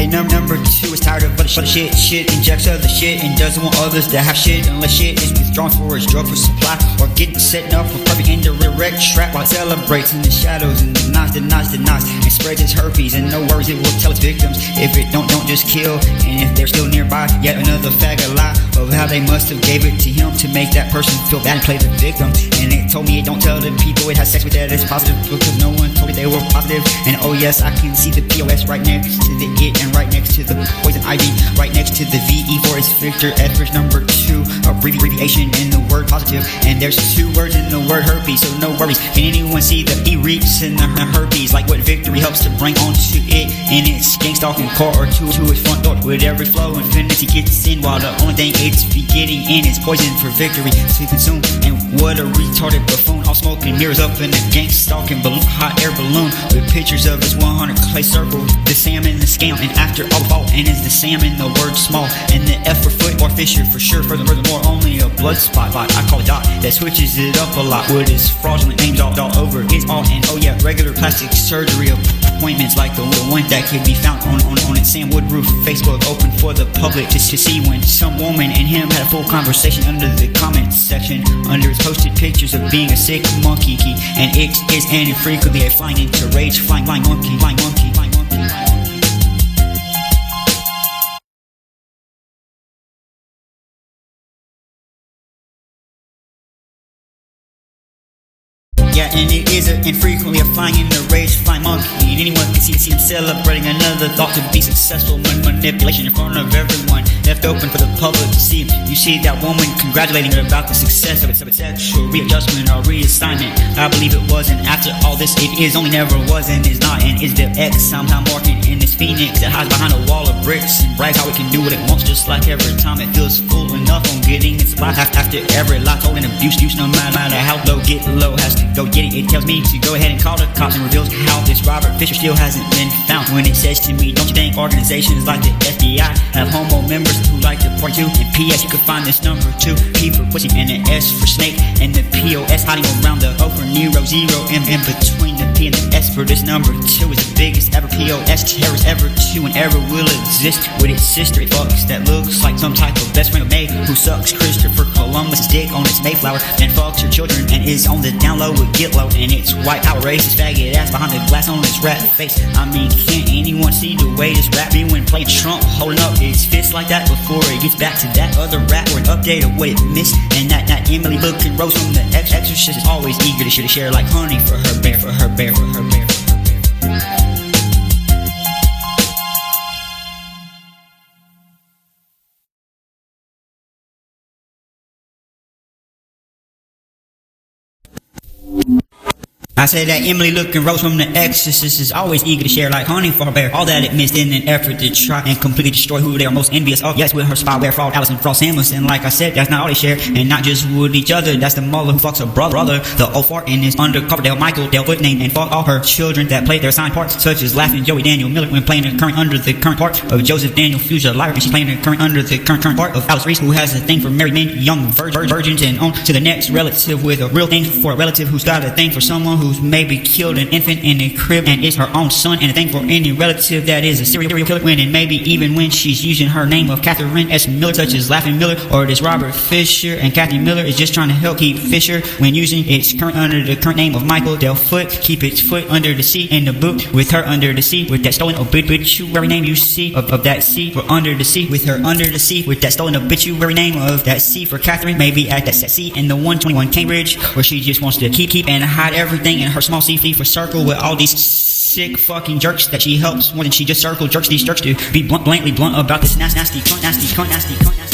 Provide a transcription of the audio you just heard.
Hey, number two is tired of other shit, injects other shit, and doesn't want others to have shit unless shit is withdrawn for his drug for supply, or getting set up for perfect indirect trap while celebrates in the shadows and denies, and spreads his herpes, and no worries it will tell its victims. If it don't just kill, and if they're still nearby, yet another faggot lie of how they must have gave it to him to make that person feel bad and play the victim. And it told me it don't tell the people it has sex with that it's positive, because no one told me they were positive. And oh yes, I can see the POS right next to the it, and right next to the poison ivy, right next to the VE for its Victor Etheridge. Number two, abbreviation in the word positive, and there's two words in the word herpes, so no worries. Can anyone see the E reaps in the herpes, like what victory helps to bring onto it in its gang stalking core, or to its front door? With every flow, infinity gets in, while the only thing it's be getting in is poison for victory to consume. And what a retarded buffoon, all smoking mirrors up in a gang stalking balloon, hot air balloon with pictures of his 100 clay circle, the salmon, the scam, and after all fall, and is the salmon the word small, and the F for foot or fisher for sure. Furthermore, only a blood spot, I call it dot, that switches it up a lot with his fraudulent names all over his all. And oh yeah, regular plastic surgery appointments like the one that could be found on its Sam Woodroof Facebook, open for the public to see, when some woman and him had a full conversation under the comments section, under his posted pictures of being a sick monkey, and it is and infrequently a flying into rage, flying monkey. Yeah, and it is infrequently a flying in the rage, flying monkey. And anyone can see him celebrating another thought to be successful, manipulation in front of everyone, left open for the public to see. You see that woman congratulating her about the success of its sexual readjustment or reassignment. I believe it was, and after all this, it is only never was and is not, and is the X somehow marking in this phoenix that hides behind a wall of bricks and brags how it can do what it wants, just like every time it feels full enough on getting its life. After every lie told and abuse, no matter how low, get low has to go get it. It tells me to go ahead and call the cops, and reveals how this Robert Fisher still hasn't been found. When it says to me, don't you think organizations like the FBI have homo members who like to party too? And P.S. you could find this number 2, P for pussy, and the S for snake, and the POS hiding around the O for Nero, 0 M in between the P and the S for this number 2 is the biggest ever POS terrorist ever to and ever will exist. With its sister it fucks that looks like some type of best friend of May, who sucks Christopher Columbus's dick on its Mayflower, then fucks her children and is on the down low with Get Low, and it's white power racist faggot ass behind the glass on its rat face. I mean, can't anyone see the way this rap be when playing Trump, holding up his fist like that before it gets back to that other rap, or an update of what it missed? And that Emily looking Rose from the Exorcist is always eager to share like honey for her bear, for her bear, for her bear, for her bear. I said that Emily looking Rose from The Exorcist is always eager to share like honey for her bear. All that it missed in an effort to try and completely destroy who they are most envious of. Yes, with her spyware fraud, Allison Frost Samuelson. Like I said, that's not all they share, and not just with each other. That's the mother who fucks her brother, the old fart in his undercover Dale Michael Dale Foot name, and fuck all her children that play their assigned parts, such as laughing Joey Daniel Miller when playing the current under the current part of Joseph Daniel Fuchsia Lyra, and she's playing the current under the current part of Alice Reese, who has a thing for married men, young virgins, and on to the next relative with a real thing for a relative who's got a thing for someone who's maybe killed an infant in a crib and is her own son, and a thing for any relative that is a serial killer, when and maybe even when she's using her name of Catherine S. Miller, such as Laughing Miller, or this Robert Fisher, and Kathy Miller is just trying to help keep Fisher when using its current under the current name of Michael Del Foot, keep its foot under the sea in the boot with her under the sea with that stolen obituary name you see of that sea for under the sea, with her under the sea with that stolen obituary name of that sea for Catherine, maybe at that sea in the 121 Cambridge, where she just wants to keep and hide everything in her small sea for circle with all these sick fucking jerks that she helps more than she just circle jerks these jerks to be bluntly blunt about this nasty cunt.